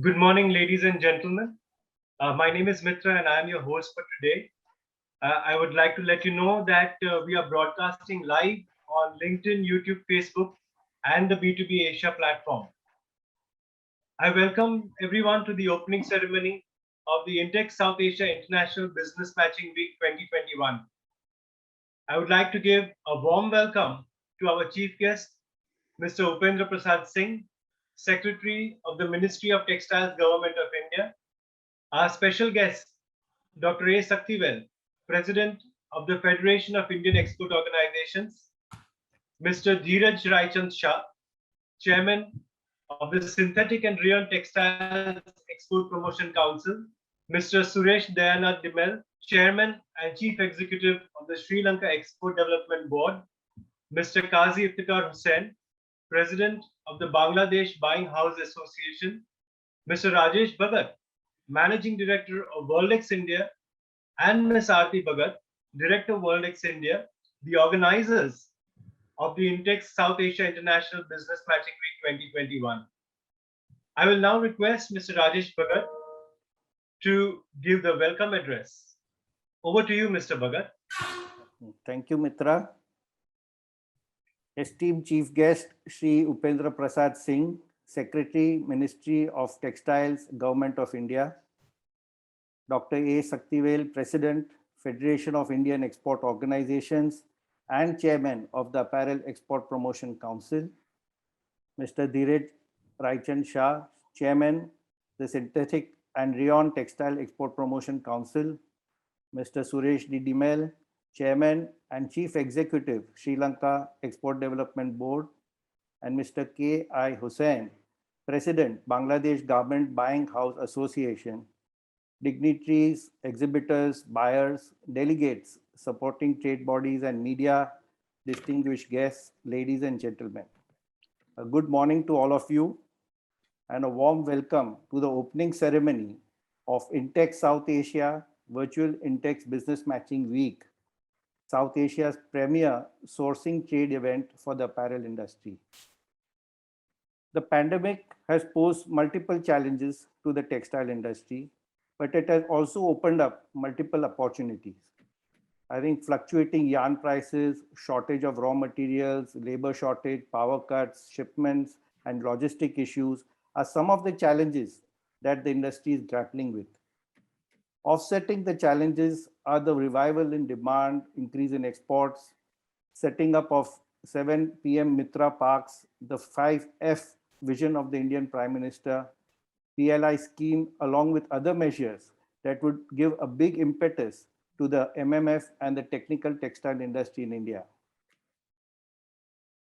Good morning, ladies and gentlemen. My name is Mitra and I am your host for today. I would like to let you know that we are broadcasting live on LinkedIn, YouTube, Facebook, and the B2B Asia platform. I welcome everyone to the opening ceremony of the Intex South Asia International Business Matching Week 2021. I would like to give a warm welcome to our chief guest, Mr. Upendra Prasad Singh, Secretary of the Ministry of Textiles, Government of India. Our special guest, Dr. A. Saktivel, President of the Federation of Indian Export Organizations, Mr. Dheeraj Raichand Shah, Chairman of the Synthetic and Rayon Textiles Export Promotion Council, Mr. Suresh Dayanand Dimel, Chairman and Chief Executive of the Sri Lanka Export Development Board, Mr. Qazi Iftikhar Hussain, President of the Bangladesh Buying House Association, Mr. Rajesh Bhagat, Managing Director of Worldex India, and Ms. Aarti Bhagat, Director of Worldex India, the organizers of the Intex South Asia International Business Matching Week 2021. I will now request Mr. Rajesh Bhagat to give the welcome address. Over to you, Mr. Bhagat. Thank you, Mitra. Esteemed Chief Guest, Shri Upendra Prasad Singh, Secretary, Ministry of Textiles, Government of India. Dr. A. Saktivel, President, Federation of Indian Export Organizations and Chairman of the Apparel Export Promotion Council. Mr. Dheeraj Raichand Shah, Chairman, the Synthetic and Rayon Textile Export Promotion Council. Mr. Suresh D. Dimel, Chairman and Chief Executive, Sri Lanka Export Development Board, and Mr. K. I. Hussain, President, Bangladesh Garment Buying House Association, dignitaries, exhibitors, buyers, delegates, supporting trade bodies and media, distinguished guests, ladies and gentlemen. A good morning to all of you and a warm welcome to the opening ceremony of Intex South Asia Virtual Intex Business Matching Week, South Asia's premier sourcing trade event for the apparel industry. The pandemic has posed multiple challenges to the textile industry, but it has also opened up multiple opportunities. I think fluctuating yarn prices, shortage of raw materials, labor shortage, power cuts, shipments, and logistic issues are some of the challenges that the industry is grappling with. Offsetting the challenges are the revival in demand, increase in exports, setting up of 7 PM Mitra Parks, the 5F vision of the Indian Prime Minister, PLI scheme, along with other measures that would give a big impetus to the MMF and the technical textile industry in India.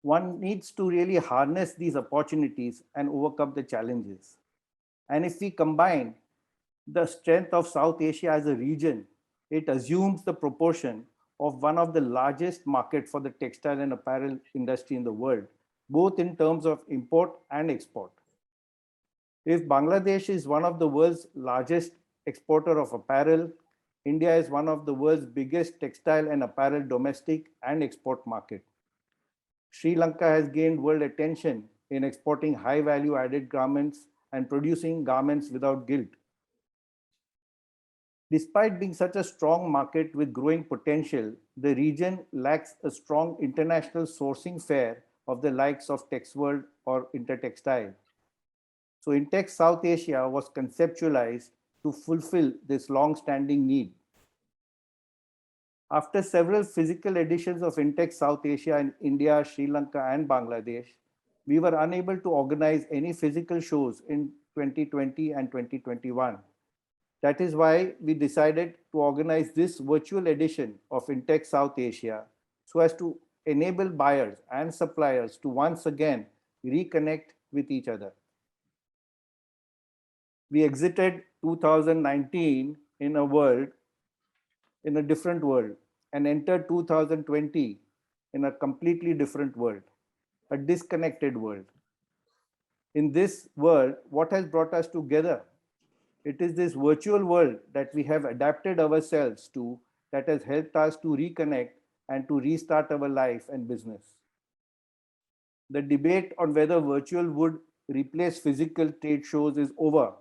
One needs to really harness these opportunities and overcome the challenges. And if we combine the strength of South Asia as a region, it assumes the proportion of one of the largest markets for the textile and apparel industry in the world, both in terms of import and export. If Bangladesh is one of the world's largest exporter of apparel, India is one of the world's biggest textile and apparel domestic and export market. Sri Lanka has gained world attention in exporting high value added garments and producing garments without guilt. Despite being such a strong market with growing potential, the region lacks a strong international sourcing fair of the likes of TexWorld or Intertextile. So Intex South Asia was conceptualized to fulfill this long-standing need. After several physical editions of Intex South Asia in India, Sri Lanka, and Bangladesh, we were unable to organize any physical shows in 2020 and 2021. That is why we decided to organize this virtual edition of Intex South Asia so as to enable buyers and suppliers to once again reconnect with each other. We exited 2019 in a different world, and entered 2020 in a completely different world, a disconnected world. In this world, what has brought us together? It is this virtual world that we have adapted ourselves to that has helped us to reconnect and to restart our life and business. The debate on whether virtual would replace physical trade shows is over,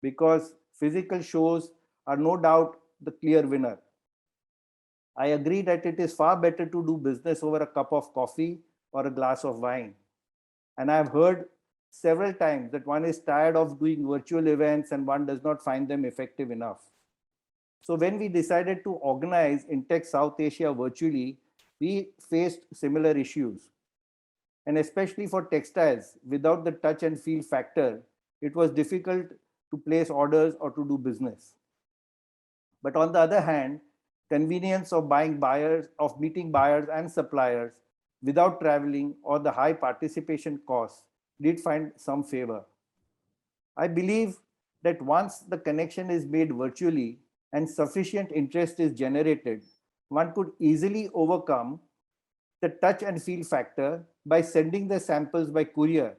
because physical shows are no doubt the clear winner. I agree that it is far better to do business over a cup of coffee or a glass of wine. And I've heard several times that one is tired of doing virtual events and one does not find them effective enough. So when we decided to organize Intech South Asia virtually, we faced similar issues. And especially for textiles, without the touch and feel factor, it was difficult to place orders or to do business. But on the other hand, convenience of meeting buyers and suppliers without traveling, or the high participation costs did find some favor. I believe that once the connection is made virtually and sufficient interest is generated, one could easily overcome the touch and feel factor by sending the samples by courier,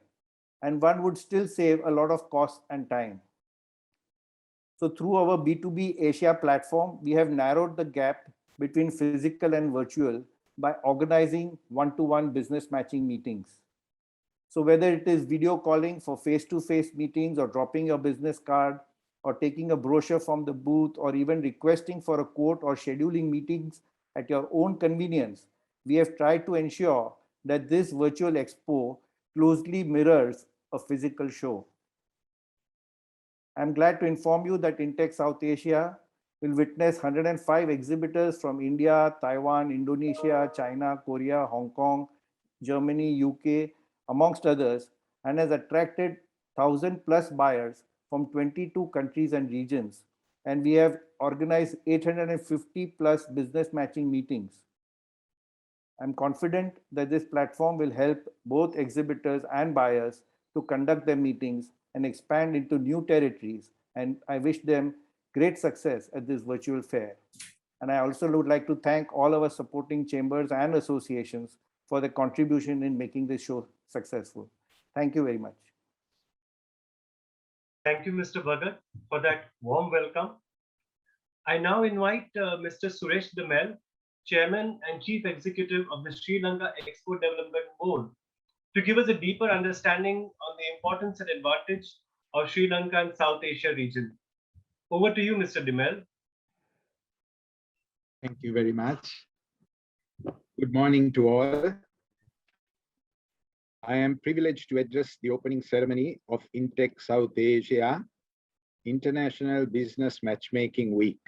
and one would still save a lot of cost and time. So through our B2B Asia platform, we have narrowed the gap between physical and virtual by organizing one-to-one business matching meetings. So whether it is video calling for face-to-face meetings, or dropping your business card, or taking a brochure from the booth, or even requesting for a quote, or scheduling meetings at your own convenience, we have tried to ensure that this virtual expo closely mirrors a physical show. I'm glad to inform you that Intech South Asia will witness 105 exhibitors from India, Taiwan, Indonesia, China, Korea, Hong Kong, Germany, UK, amongst others, and has attracted 1,000 plus buyers from 22 countries and regions. And we have organized 850 plus business matching meetings. I'm confident that this platform will help both exhibitors and buyers to conduct their meetings and expand into new territories. And I wish them great success at this virtual fair. And I also would like to thank all our supporting chambers and associations for their contribution in making this show successful. Thank you very much. Thank you, Mr. Bhagat, for that warm welcome. I now invite Mr. Suresh Damel, Chairman and Chief Executive of the Sri Lanka Export Development Board, to give us a deeper understanding on the importance and advantage of Sri Lanka and South Asia region. Over to you, Mr. Damel. Thank you very much. Good morning to all. I am privileged to address the opening ceremony of Intech South Asia International Business Matchmaking Week,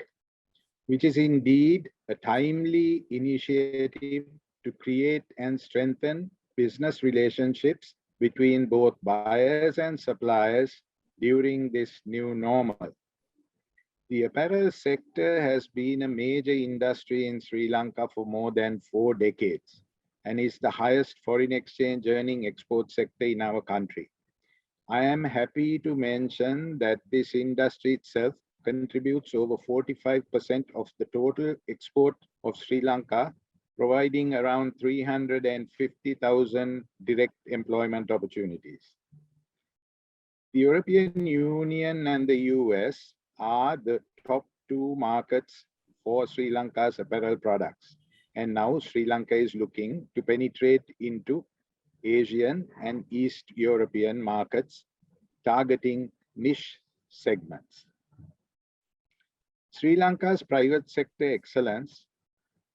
which is indeed a timely initiative to create and strengthen business relationships between both buyers and suppliers during this new normal. The apparel sector has been a major industry in Sri Lanka for more than 4 decades and is the highest foreign exchange earning export sector in our country. I am happy to mention that this industry itself contributes over 45% of the total export of Sri Lanka, providing around 350,000 direct employment opportunities. The European Union and the US are the top 2 markets for Sri Lanka's apparel products. And now Sri Lanka is looking to penetrate into Asian and East European markets, targeting niche segments. Sri Lanka's private sector excellence,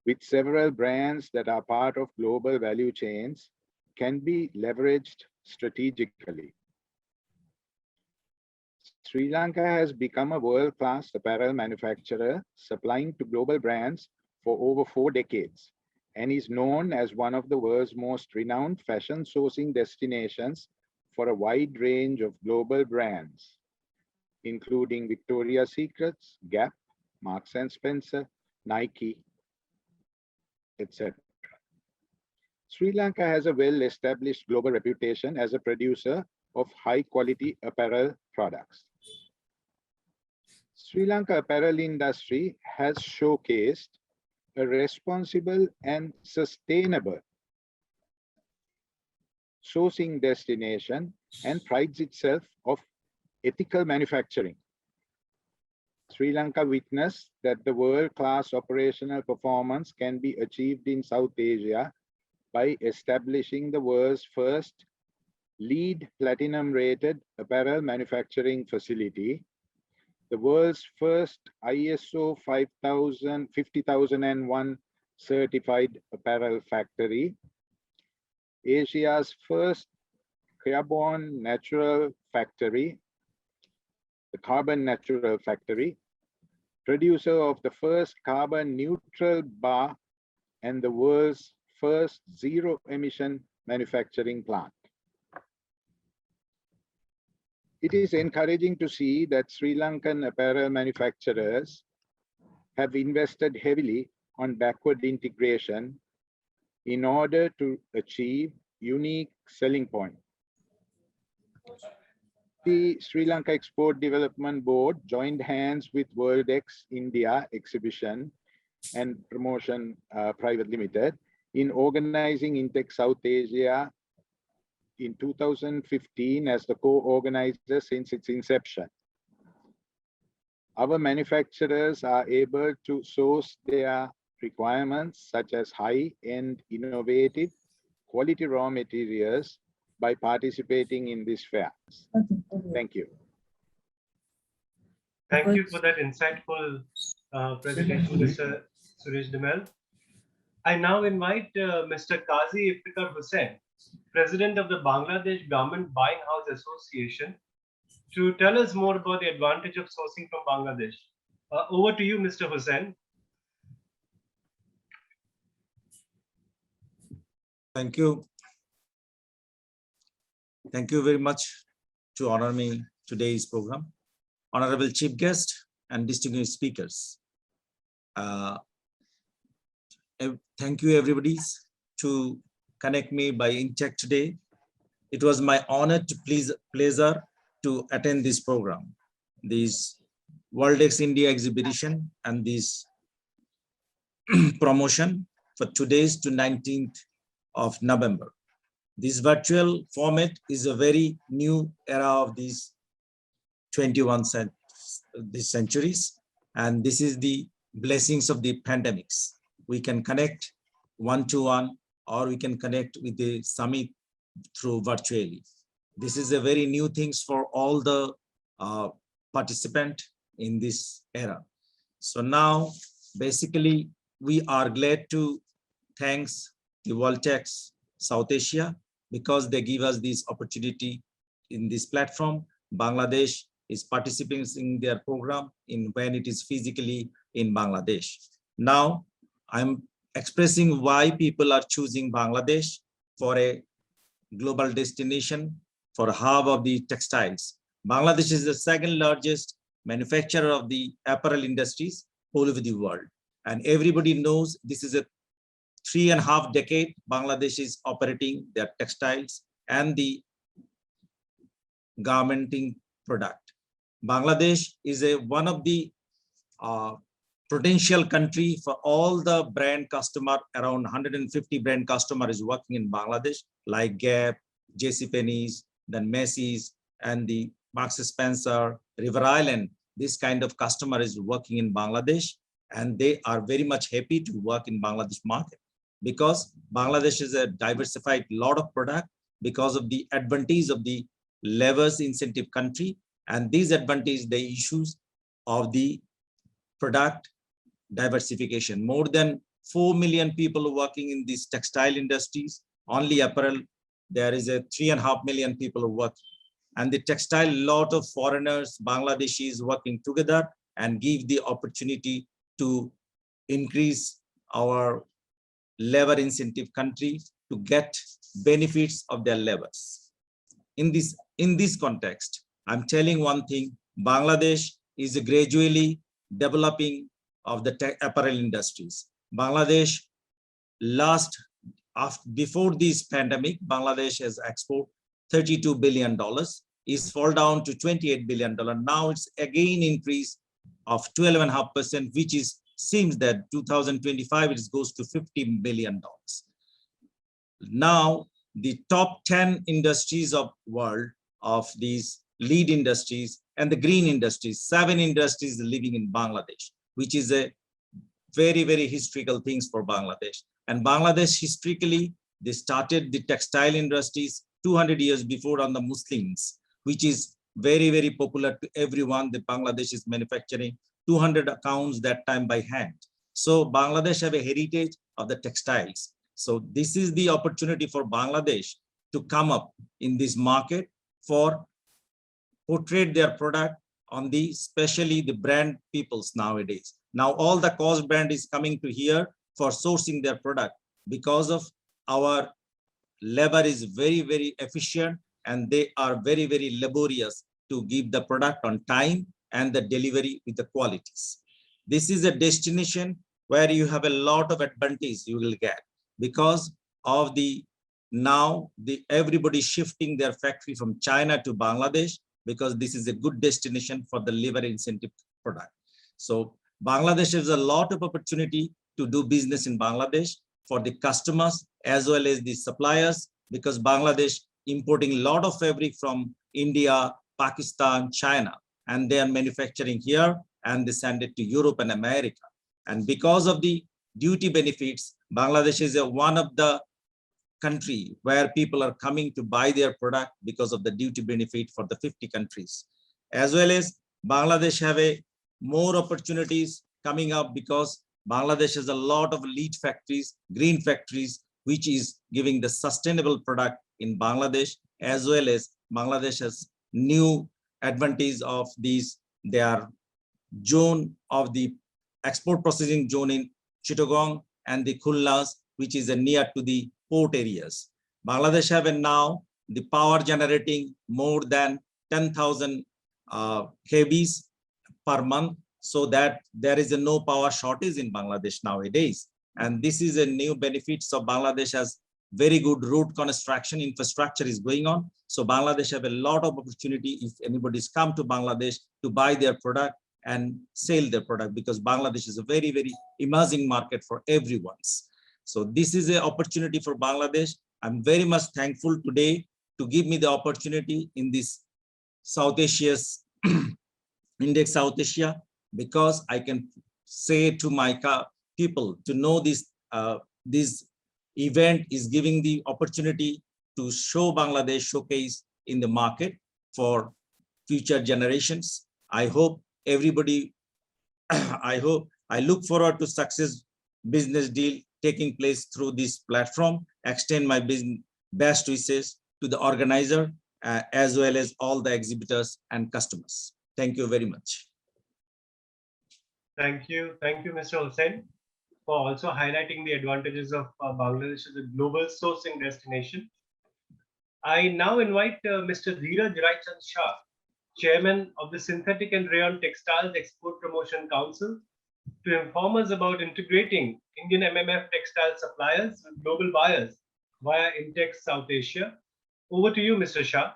with several brands that are part of global value chains, can be leveraged strategically. Sri Lanka has become a world-class apparel manufacturer, supplying to global brands for over 4 decades, and is known as one of the world's most renowned fashion sourcing destinations for a wide range of global brands, including Victoria's Secret, Gap, Marks & Spencer, Nike, etc. Sri Lanka has a well-established global reputation as a producer of high-quality apparel products. Sri Lanka apparel industry has showcased a responsible and sustainable sourcing destination and prides itself of ethical manufacturing. Sri Lanka witnessed that the world-class operational performance can be achieved in South Asia by establishing the world's first LEED Platinum rated apparel manufacturing facility, the world's first ISO 50001 certified apparel factory, Asia's first carbon natural factory, the Carbon Natural Factory, producer of the first carbon neutral bar, and the world's first zero emission manufacturing plant. It is encouraging to see that Sri Lankan apparel manufacturers have invested heavily on backward integration in order to achieve unique selling point. The Sri Lanka Export Development Board joined hands with WorldX India Exhibition and Promotion Private Limited in organizing Intech South Asia in 2015 as the co-organizer since its inception. Our manufacturers are able to source their requirements such as high-end innovative quality raw materials by participating in this fair. Thank you. Thank you for that insightful presentation, Mr. Suresh Dimel. I now invite Mr. Qazi Iftikhar Hussain, President of the Bangladesh Garment Buying House Association, to tell us more about the advantage of sourcing from Bangladesh. Over to you, Mr. Hussain. Thank you. Thank you very much to honor me today's program. Honorable Chief Guest and distinguished speakers. Thank you everybody to connect me by Intech today. It was my honor to pleasure to attend this program, this WorldX India exhibition and this promotion for today's to 19th of November. This virtual format is a very new era of these 21 centuries, and this is the blessings of the pandemics. We can connect one-to-one, or we can connect with the summit through virtually. This is a very new things for all the participant in this era. So now, basically, we are glad to thanks the WorldX South Asia because they give us this opportunity in this platform. Bangladesh is participating in their program when it is physically in Bangladesh. Now, I'm expressing why people are choosing Bangladesh for a global destination for a hub of the textiles. Bangladesh is the second largest manufacturer of the apparel industries all over the world. And everybody knows this is a 3.5 decade Bangladesh is operating their textiles and the garmenting product. Bangladesh is one of the potential country for all the brand customer. Around 150 brand customer is working in Bangladesh, like Gap, JCPenney's, then Macy's, and the Marks & Spencer, River Island. This kind of customer is working in Bangladesh, and they are very much happy to work in Bangladesh market because Bangladesh is a diversified lot of product because of the advantage of the levers incentive country, and these advantage the issues of the product diversification. More than 4 million people working in these textile industries, only apparel, there is a 3.5 million people work. And the textile, lot of foreigners, Bangladeshis working together and give the opportunity to increase our labor incentive country to get benefits of their labors. In this context, I'm telling one thing, Bangladesh is gradually developing of the apparel industries. Bangladesh before this pandemic, Bangladesh has export $32 billion, is fall down to $28 billion. Now it's again increase of 12.5%, which seems that 2025 it goes to $50 billion. Now the top 10 industries of world of these lead industries and the green industries, 7 industries living in Bangladesh, which is a very, very historical things for Bangladesh. And Bangladesh historically, they started the textile industries 200 years before on the Muslims, which is very, very popular to everyone. The Bangladesh is manufacturing 200 accounts that time by hand. So Bangladesh have a heritage of the textiles. So this is the opportunity for Bangladesh to come up in this market for portray their product on the, especially the brand peoples nowadays. Now all the cost brand is coming to here for sourcing their product because of our labor is very, very efficient and they are very, very laborious to give the product on time and the delivery with the qualities. This is a destination where you have a lot of advantage you will get because of the now the everybody shifting their factory from China to Bangladesh because this is a good destination for the labor incentive product. So Bangladesh has a lot of opportunity to do business in Bangladesh for the customers as well as the suppliers because Bangladesh importing a lot of fabric from India, Pakistan, China, and they are manufacturing here and they send it to Europe and America. And because of the duty benefits, Bangladesh is one of the country where people are coming to buy their product because of the duty benefit for the 50 countries. As well as Bangladesh have a more opportunities coming up because Bangladesh has a lot of lead factories, green factories, which is giving the sustainable product in Bangladesh, as well as Bangladesh has new advantage of these, their zone of the export processing zone in Chittagong and the Khulnas, which is near to the port areas. Bangladesh have now the power generating more than 10,000 kVs per month, so that there is no power shortage in Bangladesh nowadays. And this is a new benefits of Bangladesh has very good road construction infrastructure is going on. So Bangladesh have a lot of opportunity if anybody's come to Bangladesh to buy their product and sell their product because Bangladesh is a very, very emerging market for everyone's. So this is an opportunity for Bangladesh. I'm very much thankful today to give me the opportunity in this South Asia's Index South Asia, because I can say to my people to know this, this event is giving the opportunity to show Bangladesh showcase in the market for future generations. I hope everybody, I look forward to success business deal taking place through this platform, extend my best wishes to the organizer as well as all the exhibitors and customers. Thank you very much. Thank you, Mr. Hussain, for also highlighting the advantages of Bangladesh as a global sourcing destination. I now invite Mr. Dheeraj Raichand Shah, Chairman of the Synthetic and Rayon Textiles Export Promotion Council, to inform us about integrating Indian MMF textile suppliers with global buyers via Intex South Asia. Over to you, Mr. Shah.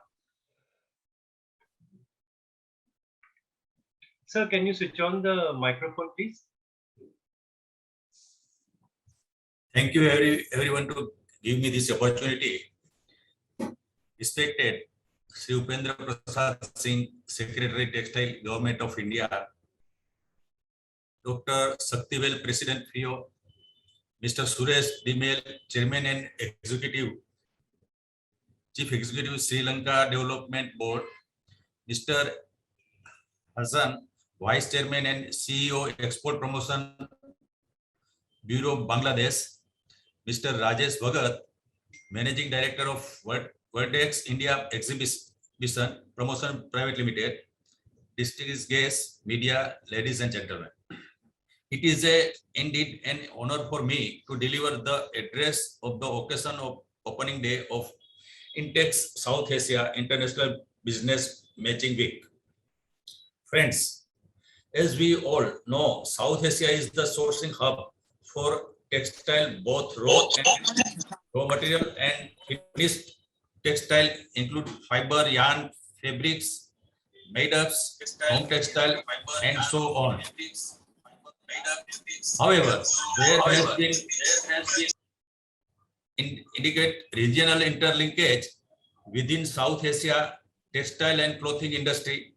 Sir, can you switch on the microphone, please? Thank you everyone to give me this opportunity. Respected Sri Upendra Prasad Singh, Secretary Textile, Government of India, Dr. Shaktivel, President FIO, Mr. Suresh Dimel, Chairman and Chief Executive, Sri Lanka Development Board, Mr. Hassan, Vice Chairman and CEO, Export Promotion Bureau, Bangladesh, Mr. Rajesh Bhagat, Managing Director of Vertex India Exhibition Promotion Private Limited, distinguished guests, media, ladies and gentlemen. It is indeed an honor for me to deliver the address of the occasion of opening day of Intex South Asia International Business Matching Week. Friends, as we all know, South Asia is the sourcing hub for textile, both raw material and finished textile include fiber, yarn, fabrics, made-ups, home textile, and so on. However, there has been indicate regional interlinkage within South Asia textile and clothing industry.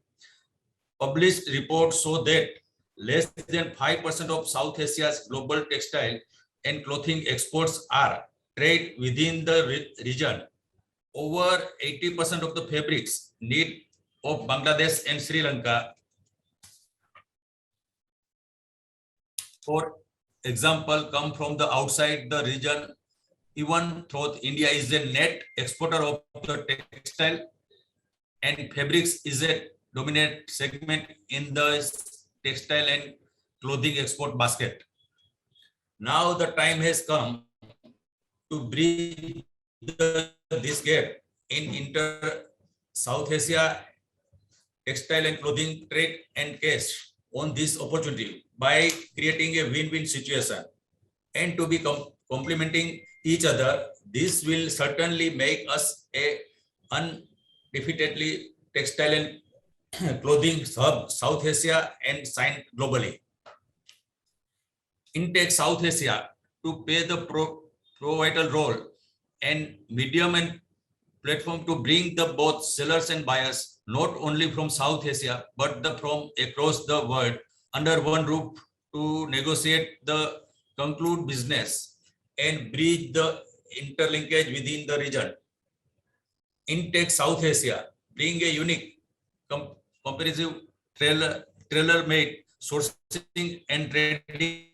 Published reports show that less than 5% of South Asia's global textile and clothing exports are trade within the region. over 80% of the fabrics need of Bangladesh and Sri Lanka. For example, come from the outside the region, even though India is a net exporter of the textile and fabrics is a dominant segment in the textile and clothing export basket. Now the time has come to bridge this gap in South Asia textile and clothing trade and cash on this opportunity by creating a win-win situation and to be complementing each other. This will certainly make us a undefeatedly textile and clothing hub South Asia and sign globally. Intake South Asia to play the vital role and medium and platform to bring the both sellers and buyers not only from South Asia but from across the world under one roof to negotiate the conclude business and bridge the interlinkage within the region. Intake South Asia bring a unique comprehensive tailor-made sourcing and trading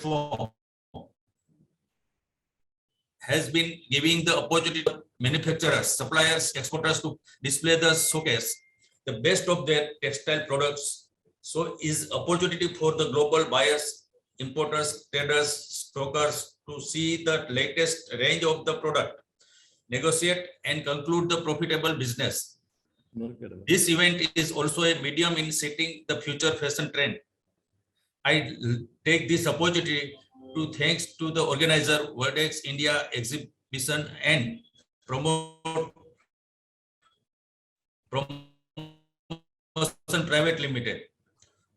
platform has been giving the opportunity to manufacturers, suppliers, exporters to display the showcase the best of their textile products. So is opportunity for the global buyers, importers, traders, stockers to see the latest range of the product, negotiate and conclude the profitable business. This event is also a medium in setting the future fashion trend. I take this opportunity to thanks to the organizer Verdex India exhibition and promotion private limited,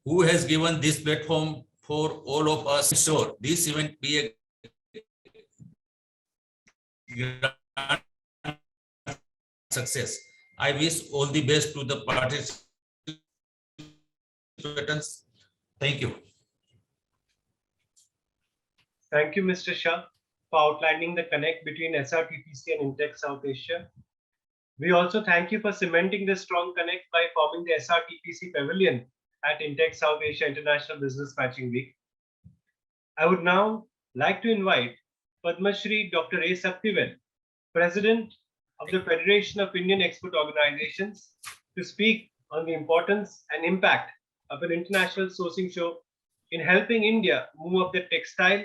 who has given this platform for all of us. Sure, this event be a grand success. I wish all the best to the participants. Thank you. Thank you, Mr. Shah, for outlining the connect between SRTPC and Intech South Asia. We also thank you for cementing this strong connect by forming the SRTPC Pavilion at Intech South Asia International Business Matching Week. I would now like to invite Padma Shri Dr. A. Saktivel, President of the Federation of Indian Export Organizations, to speak on the importance and impact of an international sourcing show in helping India move up the textile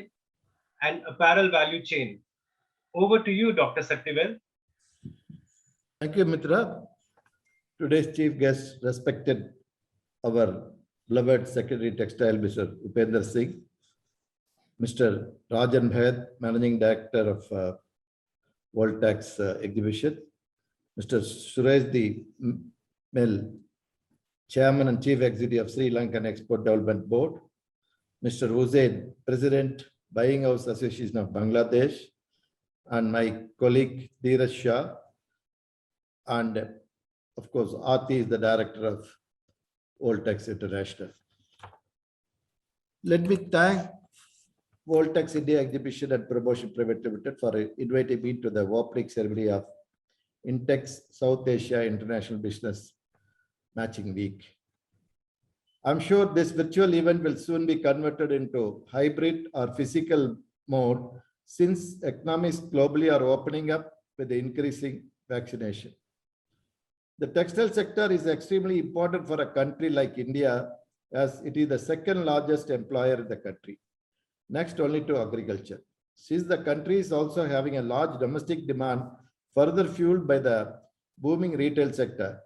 and apparel value chain. Over to you, Dr. Saktivel. Thank you, Mitra. Today's chief guest, respected our beloved Secretary Textile, Mr. Upendra Singh, Mr. Rajan Bhaid, Managing Director of Voltex Exhibition, Mr. Suresh Mel, Chairman and Chief Executive of Sri Lankan Export Development Board, Mr. Hussain, President, Buying House Association of Bangladesh, and my colleague Dheeraj Shah, and of course, Aati is the Director of Voltex International. Let me thank Voltex India Exhibition and Promotion Private Limited for inviting me to the opening ceremony of Intech South Asia International Business Matching Week. I'm sure this virtual event will soon be converted into hybrid or physical mode since economies globally are opening up with the increasing vaccination. The textile sector is extremely important for a country like India, as it is the second largest employer in the country, next only to agriculture. Since the country is also having a large domestic demand, further fueled by the booming retail sector,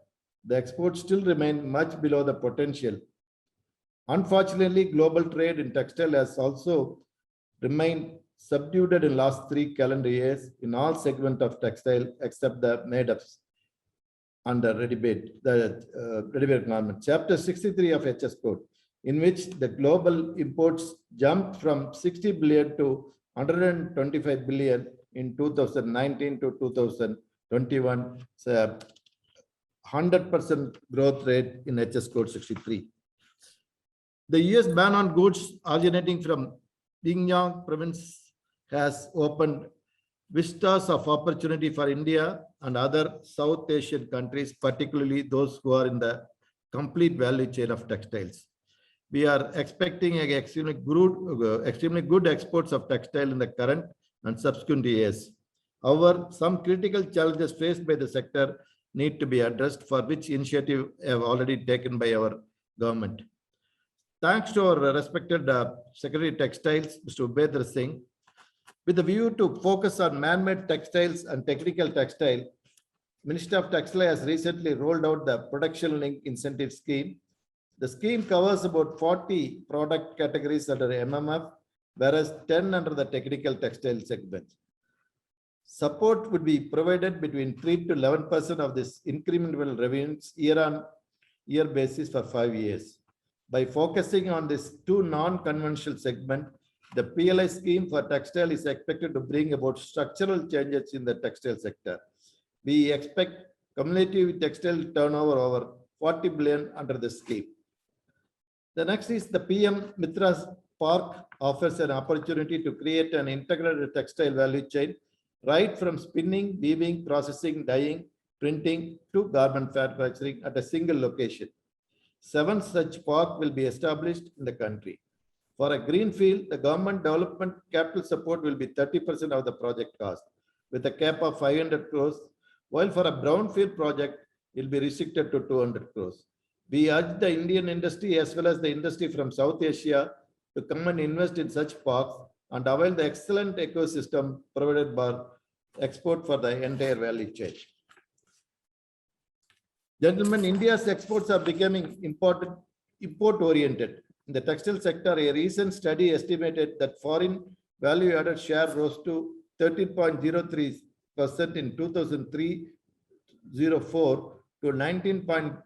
the exports still remain much below the potential. Unfortunately, global trade in textile has also remained subdued in last 3 calendar years in all segments of textile except the made-ups under ready-made garment. Chapter 63 of HS Code, in which the global imports jumped from 60 billion to 125 billion in 2019 to 2021, so 100% growth rate in HS Code 63. The US ban on goods originating from Xinjiang province has opened vistas of opportunity for India and other South Asian countries, particularly those who are in the complete value chain of textiles. We are expecting extremely good exports of textile in the current and subsequent years. However, some critical challenges faced by the sector need to be addressed, for which initiative have already taken by our government. Thanks to our respected Secretary Textiles, Mr. Ubedra Singh, with a view to focus on man-made textiles and technical textile, Ministry of Textile has recently rolled out the Production Link Incentive Scheme. The scheme covers about 40 product categories under MMF, whereas 10 under the technical textile segment. Support would be provided between 3 to 11% of this incremental revenues year-on-year basis for 5 years. By focusing on this two non-conventional segment, the PLI scheme for textile is expected to bring about structural changes in the textile sector. We expect cumulative textile turnover over 40 billion under the scheme. The next is the PM Mitra Park offers an opportunity to create an integrated textile value chain, right from spinning, weaving, processing, dyeing, printing to garment manufacturing at a single location. 7 such parks will be established in the country. For a greenfield, the government development capital support will be 30% of the project cost, with a cap of 500 crores, while for a brownfield project, it will be restricted to 200 crores. We urge the Indian industry as well as the industry from South Asia to come and invest in such parks and avail the excellent ecosystem provided by export for the entire value chain. Gentlemen, India's exports are becoming import-oriented. In the textile sector, a recent study estimated that foreign value-added share rose to 13.03% in 2003-04 to 19.40%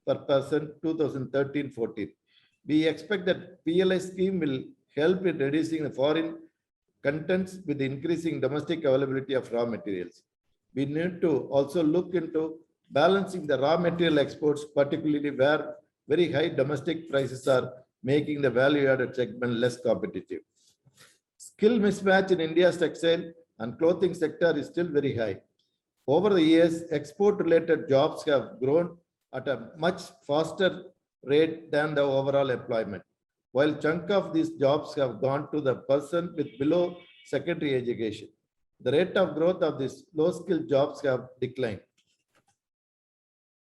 2013-14. We expect that PLI scheme will help in reducing the foreign contents with increasing domestic availability of raw materials. We need to also look into balancing the raw material exports, particularly where very high domestic prices are making the value-added segment less competitive. Skill mismatch in India's textile and clothing sector is still very high. Over the years, export-related jobs have grown at a much faster rate than the overall employment, while a chunk of these jobs have gone to the person with below secondary education. The rate of growth of these low-skilled jobs have declined.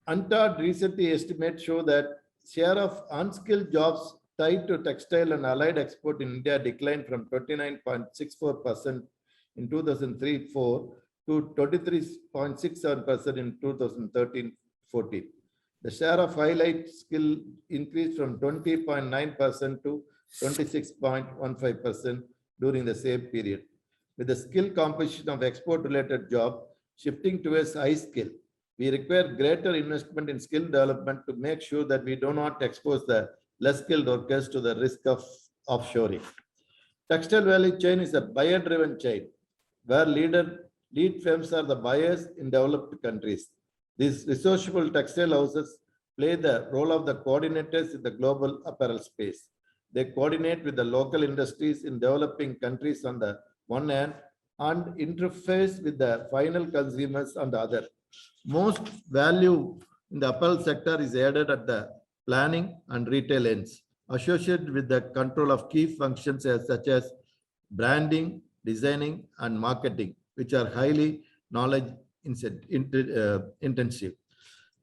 UNTAD recently estimates show that share of unskilled jobs tied to textile and allied export in India declined from 29.64% in 2003-04 to 23.67% in 2013-14. The share of allied skill increased from 20.9% to 26.15% during the same period. With the skill composition of export-related job shifting towards high skill, we require greater investment in skill development to make sure that we do not expose the less skilled workers to the risk of offshoring. Textile value chain is a buyer-driven chain where lead firms are the buyers in developed countries. These resourceful textile houses play the role of the coordinators in the global apparel space. They coordinate with the local industries in developing countries on the one hand and interface with the final consumers on the other. Most value in the apparel sector is added at the planning and retail ends, associated with the control of key functions such as branding, designing, and marketing, which are highly knowledge intensive.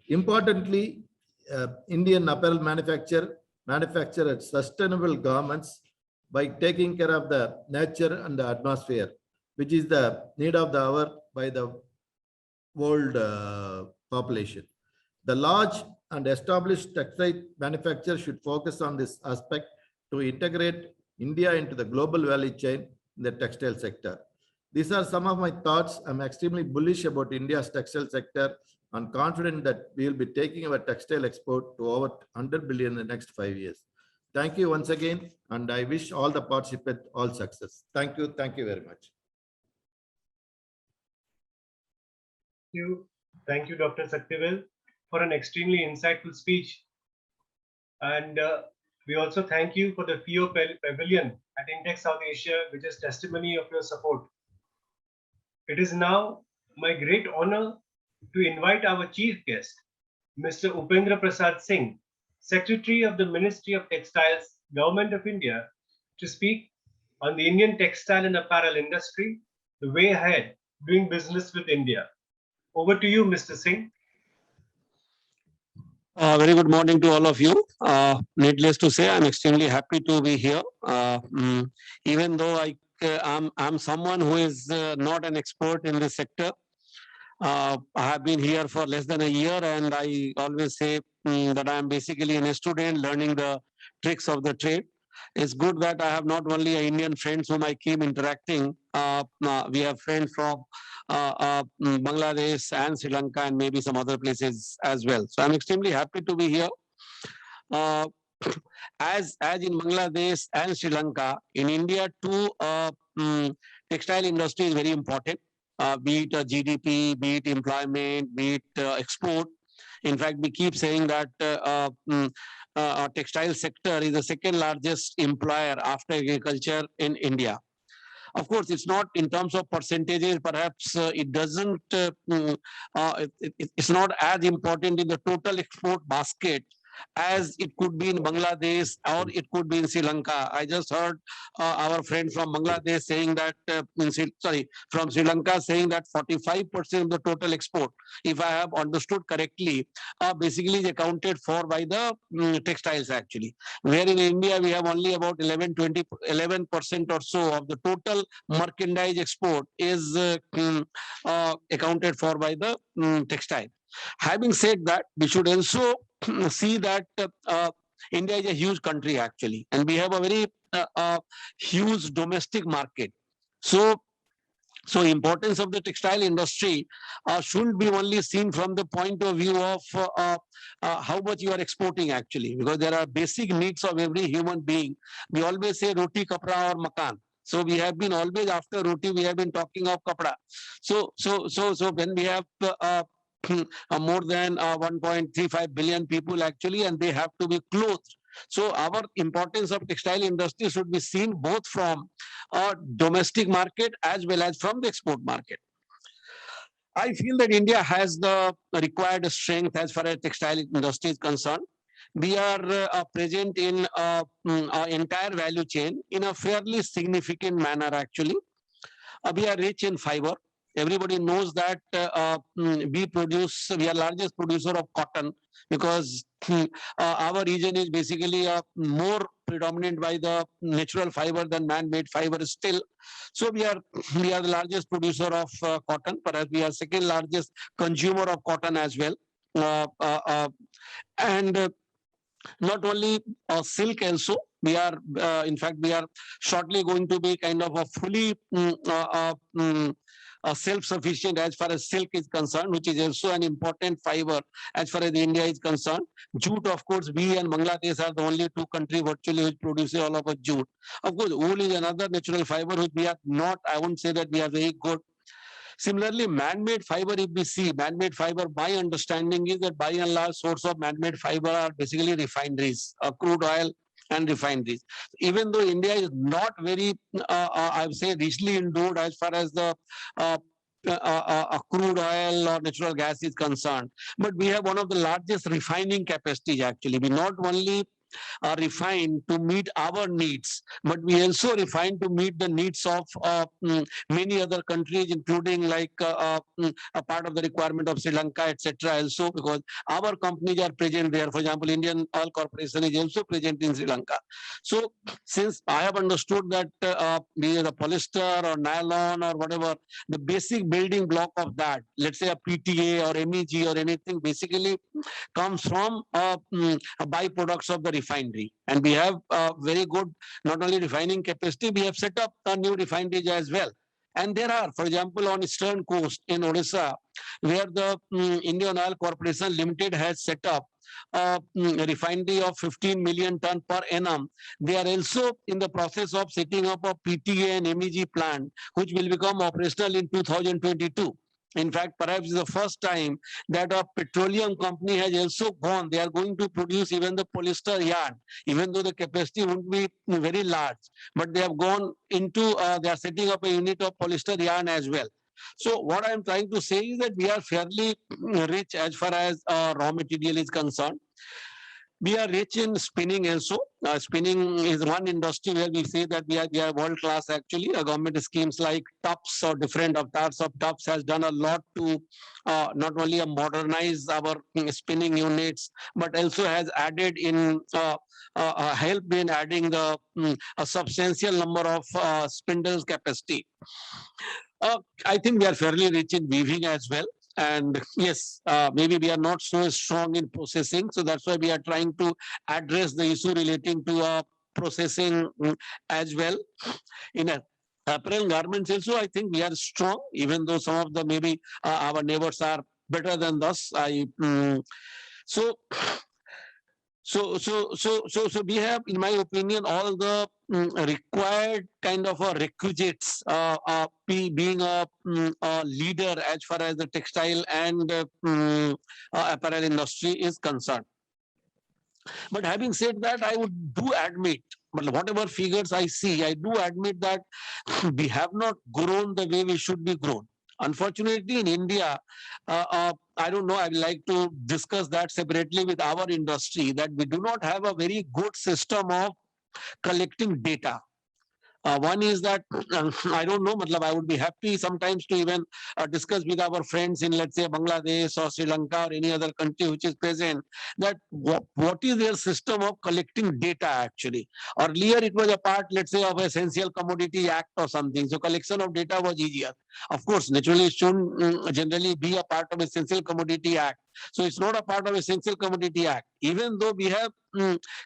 Importantly, Indian apparel manufacture sustainable garments by taking care of the nature and the atmosphere, which is the need of the hour by the world population. The large and established textile manufacturers should focus on this aspect to integrate India into the global value chain in the textile sector. These are some of my thoughts. I'm extremely bullish about India's textile sector and confident that we will be taking our textile export to over 100 billion in the next 5 years. Thank you once again, and I wish all the participants all success. Thank you. Thank you very much. Thank you, Dr. Saktivel, for an extremely insightful speech. And we also thank you for the FIO Pavilion at Intex South Asia, which is testimony of your support. It is now my great honor to invite our chief guest, Mr. Upendra Prasad Singh, Secretary of the Ministry of Textiles, Government of India, to speak on the Indian textile and apparel industry, the way ahead, doing business with India. Over to you, Mr. Singh. Very good morning to all of you. Needless to say, I'm extremely happy to be here. Even though I'm someone who is not an expert in this sector. I have been here for less than a year, and I always say that I am basically a student learning the tricks of the trade. It's good that I have not only Indian friends whom I keep interacting. We have friends from Bangladesh and Sri Lanka and maybe some other places as well. So I'm extremely happy to be here. Uh, as in Bangladesh and Sri Lanka, in India too, textile industry is very important. Be it GDP, be it employment, be it export. In fact, we keep saying that textile sector is the second largest employer after agriculture in India. Of course, it's not in terms of percentages. Perhaps it doesn't. It's not as important in the total export basket as it could be in Bangladesh or it could be in Sri Lanka. I just heard our friend from Bangladesh saying that, from Sri Lanka saying that 45% of the total export, if I have understood correctly, basically is accounted for by the textiles actually. Where in India, we have only about 11% or so of the total merchandise export is accounted for by the textile. Having said that, we should also see that India is a huge country actually, and we have a very huge domestic market. So importance of the textile industry shouldn't be only seen from the point of view of how much you are exporting actually, because there are basic needs of every human being. We always say roti, kapra, or makan. So we have been always after roti, we have been talking of kapra. So when we have more than 1.35 billion people actually, and they have to be clothed. So our importance of textile industry should be seen both from a domestic market as well as from the export market. I feel that India has the required strength as far as textile industry is concerned. We are present in our entire value chain in a fairly significant manner actually. We are rich in fiber. Everybody knows that we are largest producer of cotton because our region is basically more predominant by the natural fiber than man-made fiber still. So we are the largest producer of cotton. Perhaps we are second largest consumer of cotton as well. And not only silk also, we are in fact we are shortly going to be kind of a fully self-sufficient as far as silk is concerned, which is also an important fiber as far as India is concerned. Jute, of course, we and Bangladesh are the only two countries virtually which produce all of a jute. Of course, wool is another natural fiber which we are not, I wouldn't say that we are very good. Similarly, man-made fiber, if we see man-made fiber, my understanding is that by and large source of man-made fiber are basically refineries, crude oil and refineries. Even though India is not very, I would say, richly endowed as far as the crude oil or natural gas is concerned, but we have one of the largest refining capacities actually. We not only refined to meet our needs, but we also refined to meet the needs of many other countries, including like a part of the requirement of Sri Lanka, etc. Also, because our companies are present there. For example, Indian Oil Corporation is also present in Sri Lanka. So, since I have understoed that be it a polyester or nylon or whatever, the basic building block of that, let's say a PTA or MEG or anything, basically comes from byproducts of the refinery. And we have very good, not only refining capacity, we have set up a new refinery as well. And there are, for example, on eastern coast in Odisha, where the Indian Oil Corporation Limited has set up a refinery of 15 million ton per annum. They are also in the process of setting up a PTA and MEG plant, which will become operational in 2022. In fact, perhaps it's the first time that a petroleum company has also gone. They are going to produce even the polyester yarn, even though the capacity won't be very large. But they have gone into, they are setting up a unit of polyester yarn as well. So what I'm trying to say is that we are fairly rich as far as raw material is concerned. We are rich in spinning also. Spinning is one industry where we say that we are world class actually. Government schemes like TUPS or different avatars of TUPS has done a lot to not only modernize our spinning units, but also has added in helped in adding a substantial number of spindles capacity. I think we are fairly rich in weaving as well. And yes, maybe we are not so strong in processing. So that's why we are trying to address the issue relating to processing as well. In apparel garments also, I think we are strong, even though some of the maybe our neighbors are better than us. So so we have, in my opinion, all the required kind of requisites, being a leader as far as the textile and apparel industry is concerned. But having said that, I would do admit, but whatever figures I see, I do admit that we have not grown the way we should be grown. Unfortunately, in India, I don't know, I'd like to discuss that separately with our industry, that we do not have a very good system of collecting data. One is that I don't know, I would be happy sometimes to even discuss with our friends in, let's say, Bangladesh or Sri Lanka or any other country which is present, that what is their system of collecting data actually. Earlier, it was a part, let's say, of Essential Commodity Act or something. So collection of data was easier. Of course, naturally, it shouldn't generally be a part of Essential Commodity Act. So it's not a part of Essential Commodity Act, even though we have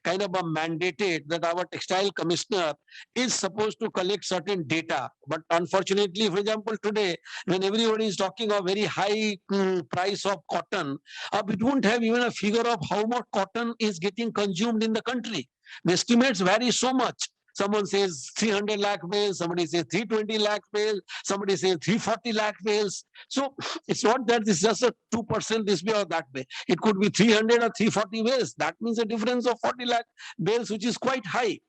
kind of a mandated that our textile commissioner is supposed to collect certain data. But unfortunately, for example, today, when everybody is talking of very high price of cotton, we don't have even a figure of how much cotton is getting consumed in the country. The estimates vary so much. Someone says 300 lakh bales, somebody says 320 lakh bales, somebody says 340 lakh bales. So it's not that it's just a 2% this way or that way. It could be 300 or 340 bales. That means a difference of 40 lakh bales, which is quite high.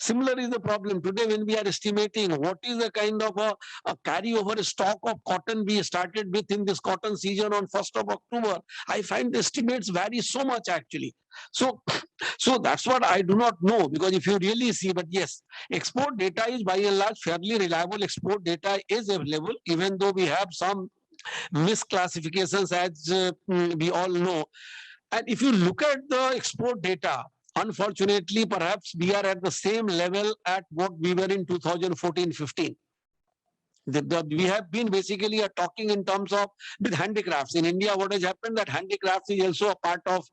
Similar is the problem today when we are estimating what is the kind of a carryover stock of cotton we started with in this cotton season on 1st of October. I find the estimates vary so much actually. So that's what I do not know, because if you really see, but yes, export data is by and large fairly reliable. Export data is available, even though we have some misclassifications, as we all know. And if you look at the export data, unfortunately, perhaps we are at the same level at what we were in 2014-15. We have been basically talking in terms of with handicrafts. In India, what has happened that handicrafts is also a part of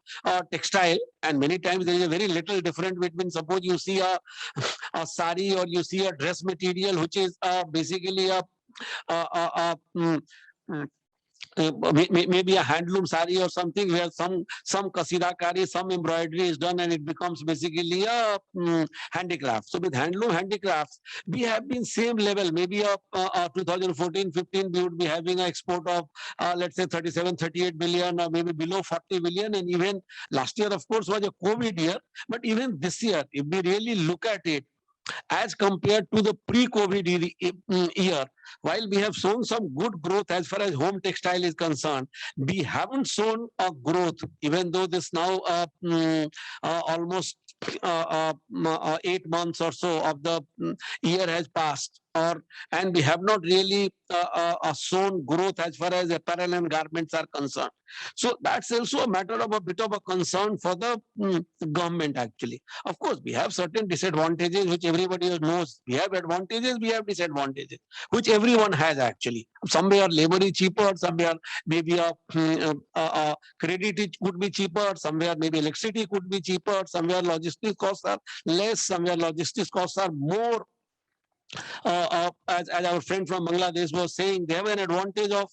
textile, and many times there is a very little difference between, suppose you see a sari or you see a dress material, which is basically maybe a handloom sari or something where some kasidakari, some embroidery is done, and it becomes basically a handicraft. So with handicrafts, we have been same level. Maybe 2014-15, we would be having an export of let's say 37-38 billion, or maybe below 40 billion. And even last year, of course, was a COVID year. But even this year, if we really look at it, as compared to the pre-COVID year, while we have shown some good growth as far as home textile is concerned, we haven't shown a growth, even though this now almost 8 months or so of the year has passed, and we have not really shown growth as far as apparel and garments are concerned. So that's also a matter of a bit of a concern for the government actually. Of course, we have certain disadvantages which everybody knows. We have advantages, we have disadvantages, which everyone has actually. Somewhere labor is cheaper, somewhere maybe a credit could be cheaper, somewhere maybe electricity could be cheaper, somewhere logistics costs are less, somewhere logistics costs are more. As our friend from Bangladesh was saying, they have an advantage of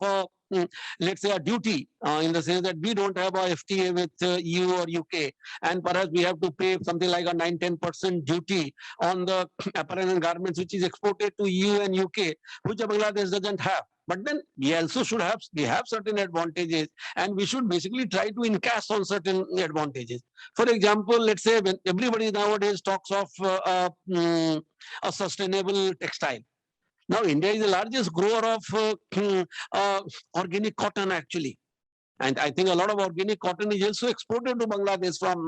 let's say a duty in the sense that we don't have a FTA with EU or UK, and perhaps we have to pay something like a 9-10% duty on the apparel and garments which is exported to EU and UK, which Bangladesh doesn't have. But then we also should have certain advantages, and we should basically try to encash on certain advantages. For example, let's say when everybody nowadays talks of a sustainable textile. Now India is the largest grower of organic cotton actually. And I think a lot of organic cotton is also exported to Bangladesh from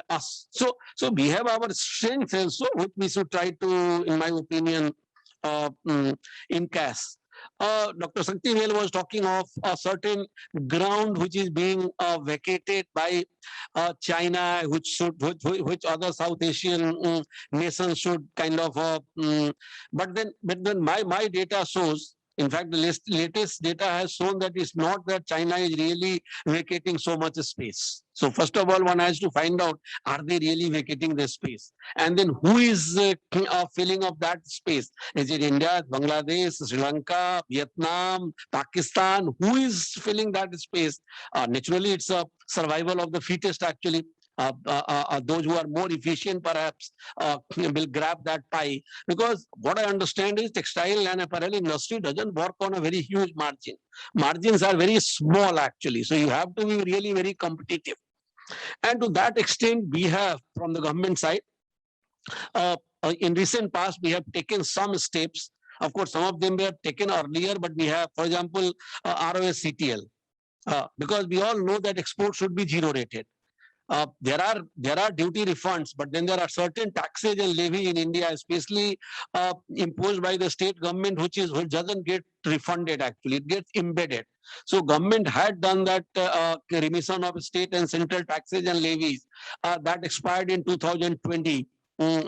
us. So we have our strengths also, which we should try to, in my opinion, encash. Dr. Shaktivel was talking of a certain ground which is being vacated by China, which other South Asian nations should kind of. But then my data shows. In fact, the latest data has shown that it's not that China is really vacating so much space. So first of all, one has to find out, are they really vacating the space? And then who is filling up that space? Is it India, Bangladesh, Sri Lanka, Vietnam, Pakistan? Who is filling that space? Naturally, it's a survival of the fittest actually. Those who are more efficient perhaps will grab that pie, because what I understand is textile and apparel industry doesn't work on a very huge margin. Margins are very small actually, so you have to be really very competitive. And to that extent, we have from the government side, in recent past, we have taken some steps. Of course, some of them were taken earlier, but we have, for example, ROSCTL, because we all know that exports should be zero rated. There are duty refunds, but then there are certain taxes and levy in India, especially imposed by the state government, which doesn't get refunded actually, it gets embedded. So government had done that remission of state and central taxes and levies that expired in 2020.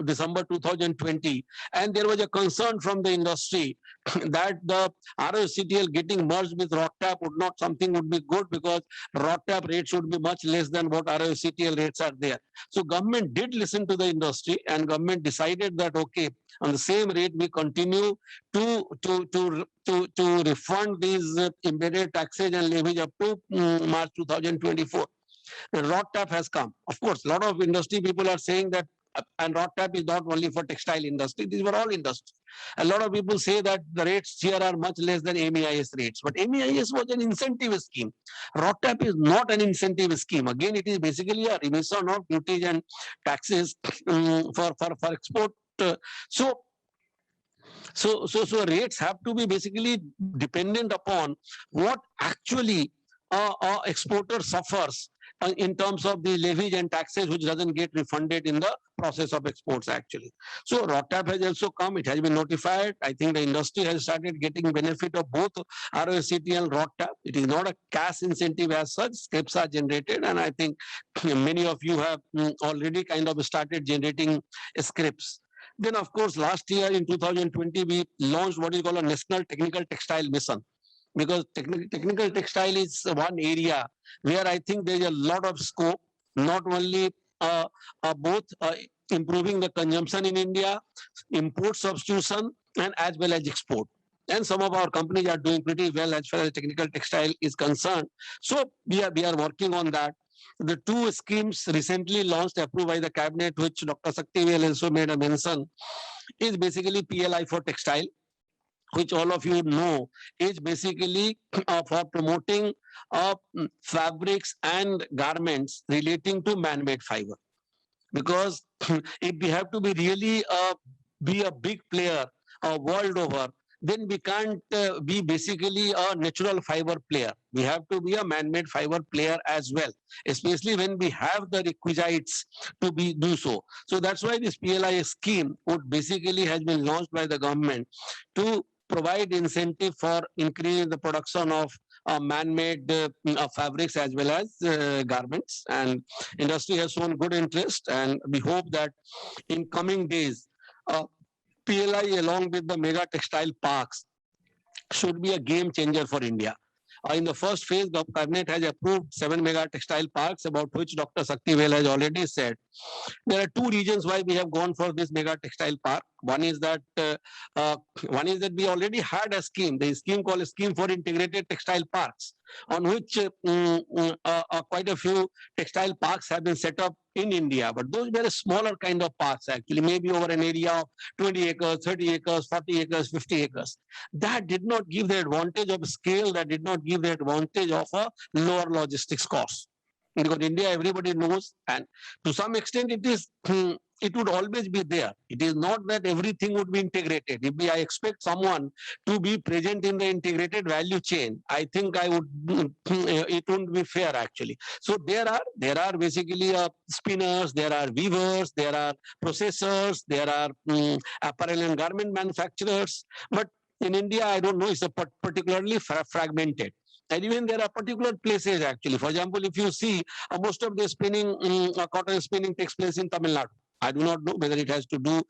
December 2020, and there was a concern from the industry that the ROSCTL getting merged with ROTAP would be good, because ROTAP rates should be much less than what ROSCTL rates are there. So government did listen to the industry, and government decided that okay, on the same rate we continue to refund these embedded taxes and levies up to March 2024. The ROTAP has come. Of course, a lot of industry people are saying that. And ROTAP is not only for textile industry, these were all industries. A lot of people say that the rates here are much less than MEIS rates, but MEIS was an incentive scheme. ROTAP is not an incentive scheme. Again, it is basically a remission of duties and taxes for export. So rates have to be basically dependent upon what actually exporter suffers in terms of the levies and taxes, which doesn't get refunded in the process of exports actually. So ROTAP has also come, it has been notified. I think the industry has started getting benefit of both ROSCTL and ROTAP. It is not a cash incentive as such, scripts are generated, and I think many of you have already kind of started generating scripts. Then of course, last year in 2020, we launched what is called a National Technical Textile Mission, because technical textile is one area where I think there is a lot of scope, not only both improving the consumption in India, import substitution, and as well as export. And some of our companies are doing pretty well as far as technical textile is concerned. So we are working on that. The two schemes recently launched, approved by the cabinet, which Dr. Shaktivel also made a mention, is basically PLI for textile, which all of you know is basically for promoting fabrics and garments relating to man-made fiber. Because if we have to be really be a big player world over, then we can't be basically a natural fiber player. We have to be a man-made fiber player as well, especially when we have the requisites to do so. So that's why this PLI scheme would basically has been launched by the government to provide incentive for increasing the production of man-made fabrics as well as garments. And industry has shown good interest, and we hope that in coming days, PLI along with the mega textile parks should be a game changer for India. In the first phase, the cabinet has approved 7 mega textile parks, about which Dr. Shaktivel has already said. There are two reasons why we have gone for this mega textile park. One is that we already had a scheme, the scheme called Scheme for Integrated Textile Parks, on which quite a few textile parks have been set up in India. But those were smaller kind of parks actually, maybe over an area of 20 acres, 30 acres, 40 acres, 50 acres. That did not give the advantage of scale, that did not give the advantage of a lower logistics cost. because India, everybody knows, and to some extent it is, it would always be there. It is not that everything would be integrated. If I expect someone to be present in the integrated value chain, I think I would, it wouldn't be fair actually. So there are basically spinners, there are weavers, there are processors, there are apparel and garment manufacturers. But in India, I don't know, it's a particularly fragmented. And even there are particular places actually. For example, if you see most of the spinning, cotton spinning takes place in Tamil Nadu. I do not know whether it has to do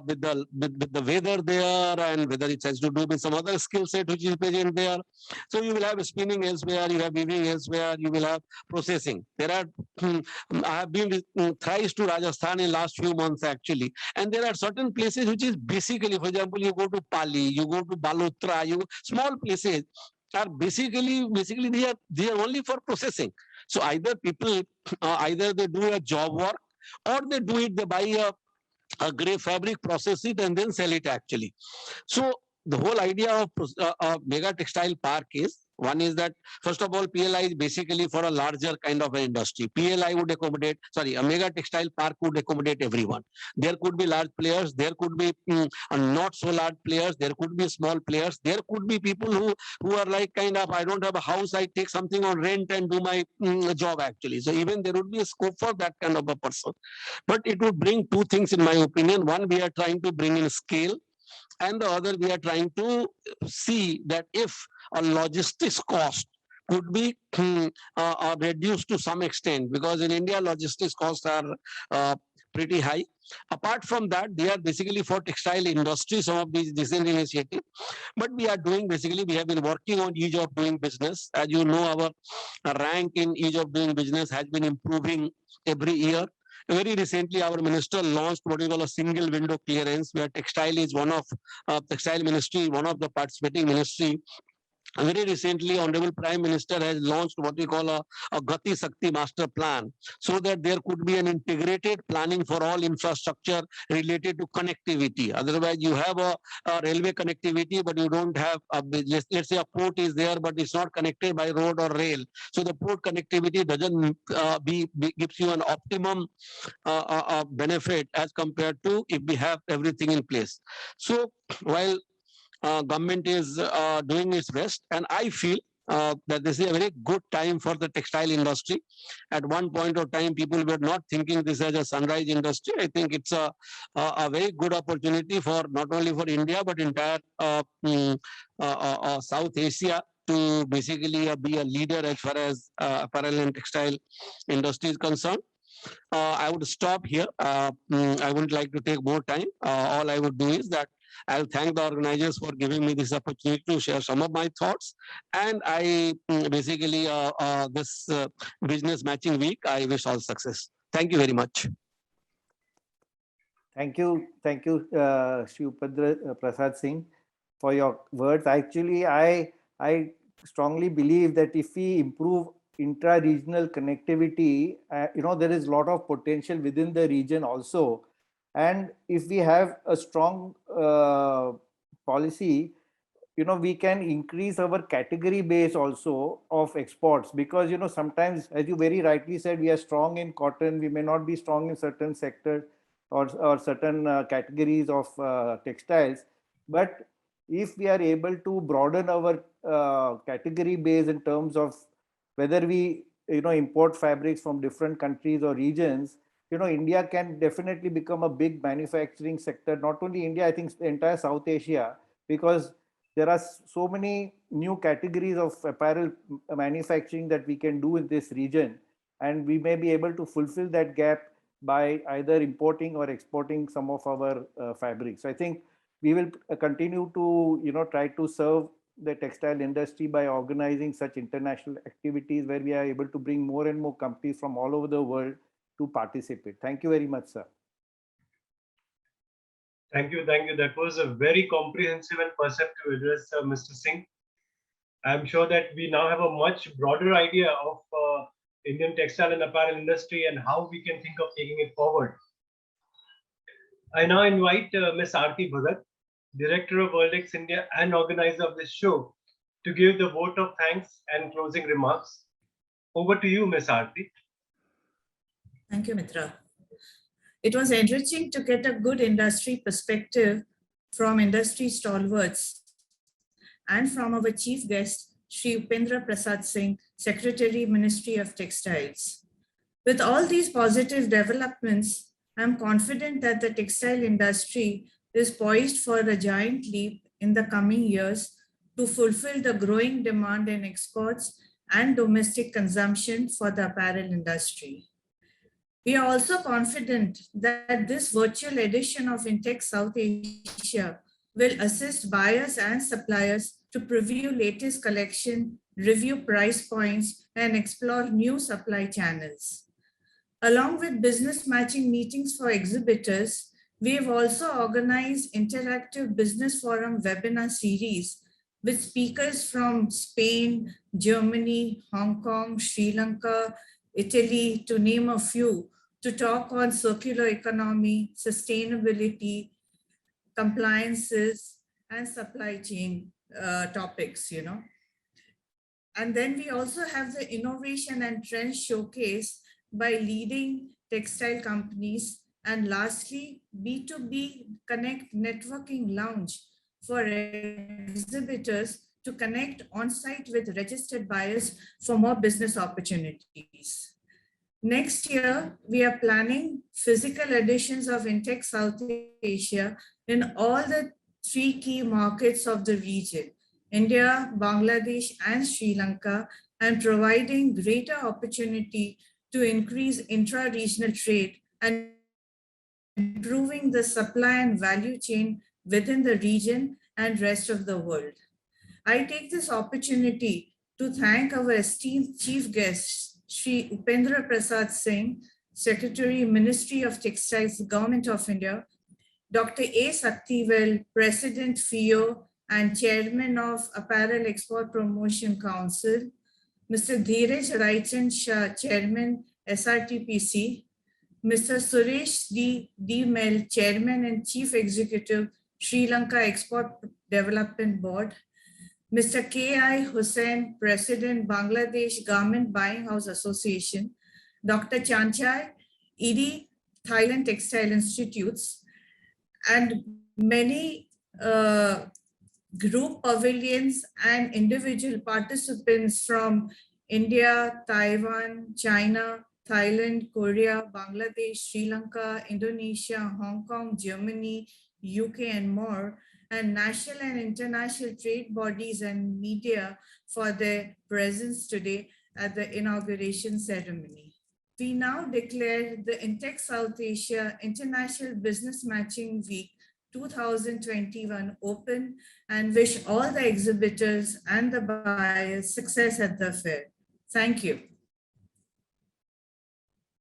with the weather there, and whether it has to do with some other skill set which is present there. So you will have spinning elsewhere, you have weaving elsewhere, you will have processing. There are, I have been thrice to Rajasthan in last few months actually, and there are certain places which is basically, for example, you go to Pali, you go to Balotra, small places are basically they are only for processing. So either people, either they do a job work, or they do it, they buy a gray fabric, process it, and then sell it actually. So the whole idea of a mega textile park is, one is that, first of all, PLI is basically for a larger kind of an industry. PLI would accommodate, sorry, a mega textile park would accommodate everyone. There could be large players, there could be not so large players, there could be small players, there could be people who are like kind of, I don't have a house, I take something on rent and do my job actually. So even there would be a scope for that kind of a person. But it would bring two things in my opinion. One, we are trying to bring in scale, and the other, we are trying to see that if a logistics cost could be reduced to some extent, because in India logistics costs are pretty high. Apart from that, they are basically for textile industry, some of these decent initiatives. But we are doing, basically, we have been working on ease of doing business. As you know, our rank in ease of doing business has been improving every year. Very recently, our minister launched what we call a single window clearance, where textile is one of textile ministry, one of the participating ministry. Very recently, Honorable Prime Minister has launched what we call a Gati Sakti master plan, so that there could be an integrated planning for all infrastructure related to connectivity. Otherwise, you have a railway connectivity, but you don't have, let's say a port is there, but it's not connected by road or rail. So the port connectivity doesn't gives you an optimum benefit as compared to if we have everything in place. So while government is doing its best, and I feel that this is a very good time for the textile industry. At one point of time, people were not thinking this as a sunrise industry. I think it's a very good opportunity for not only for India, but entire South Asia to basically be a leader as far as apparel and textile industry is concerned. I would stop here. I wouldn't like to take more time. All I would do is that I'll thank the organizers for giving me this opportunity to share some of my thoughts. And I basically, this business matching week, I wish all success. Thank you very much. Thank you, Shri Upendra Prasad Singh, for your words. Actually, I strongly believe that if we improve intra-regional connectivity, there is a lot of potential within the region also. And if we have a strong policy, we can increase our category base also of exports, because, sometimes, as you very rightly said, we are strong in cotton, we may not be strong in certain sectors or certain categories of textiles. But if we are able to broaden our category base in terms of whether we, import fabrics from different countries or regions, India can definitely become a big manufacturing sector. Not only India, I think the entire South Asia, because there are so many new categories of apparel manufacturing that we can do in this region. And we may be able to fulfill that gap by either importing or exporting some of our fabrics. So I think we will continue to, try to serve the textile industry by organizing such international activities where we are able to bring more and more companies from all over the world to participate. Thank you very much, sir. Thank you. That was a very comprehensive and perceptive address, Mr. Singh. I'm sure that we now have a much broader idea of Indian textile and apparel industry and how we can think of taking it forward. I now invite Ms. Aarti Bhagat, Director of Worldex India and organizer of this show, to give the vote of thanks and closing remarks. Over to you, Ms. Aarti. Thank you, Mitra. It was enriching to get a good industry perspective from industry stalwarts and from our chief guest, Sri Upendra Prasad Singh, Secretary, Ministry of Textiles. With all these positive developments, I'm confident that the textile industry is poised for a giant leap in the coming years to fulfill the growing demand in exports and domestic consumption for the apparel industry. We are also confident that this virtual edition of Intex South Asia will assist buyers and suppliers to preview latest collection, review price points, and explore new supply channels. Along with business matching meetings for exhibitors, we have also organized interactive business forum webinar series with speakers from Spain, Germany, Hong Kong, Sri Lanka, Italy, to name a few, to talk on circular economy, sustainability, compliances, and supply chain topics, And then we also have the innovation and trend showcase by leading textile companies. And lastly, B2B Connect Networking Lounge for exhibitors to connect on-site with registered buyers for more business opportunities. Next year, we are planning physical editions of Intex South Asia in all the 3 key markets of the region, India, Bangladesh, and Sri Lanka, and providing greater opportunity to increase intra-regional trade and improving the supply and value chain within the region and rest of the world. I take this opportunity to thank our esteemed chief guests, Sri Upendra Prasad Singh, Secretary, Ministry of Textiles, Government of India, Dr. A. Saktivel, President, FIO, and Chairman of Apparel Export Promotion Council, Mr. Dheeraj Raichand Shah, Chairman, SRTPC, Mr. Suresh D. Mel, Chairman and Chief Executive, Sri Lanka Export Development Board, Mr. K.I. Hussain, President, Bangladesh Garment Buying House Association, Dr. Chanchai, ED, Thailand Textile Institutes, and many group pavilions and individual participants from India, Taiwan, China, Thailand, Korea, Bangladesh, Sri Lanka, Indonesia, Hong Kong, Germany, UK, and more, and national and international trade bodies and media for their presence today at the inauguration ceremony. We now declare the Intex South Asia International Business Matching Week 2021 open and wish all the exhibitors and the buyers success at the fair. Thank you.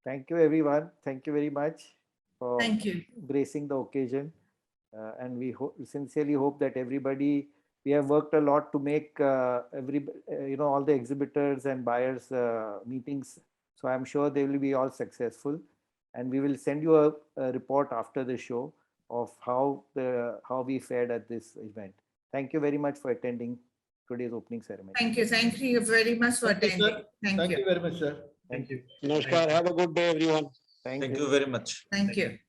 Thank you, everyone. Thank you very much for Thank you. gracing the occasion. And we sincerely hope that everybody, we have worked a lot to make all the exhibitors and buyers meetings. So I'm sure they will be all successful. And we will send you a report after the show of how we fared at this event. Thank you very much for attending today's opening ceremony. Thank you. Thank you very much for Thank you, sir. attending. Thank Thank you. you very much, sir. Thank you. Namaskar. Have a good day, everyone. Thank Thank you. you very much. Thank you.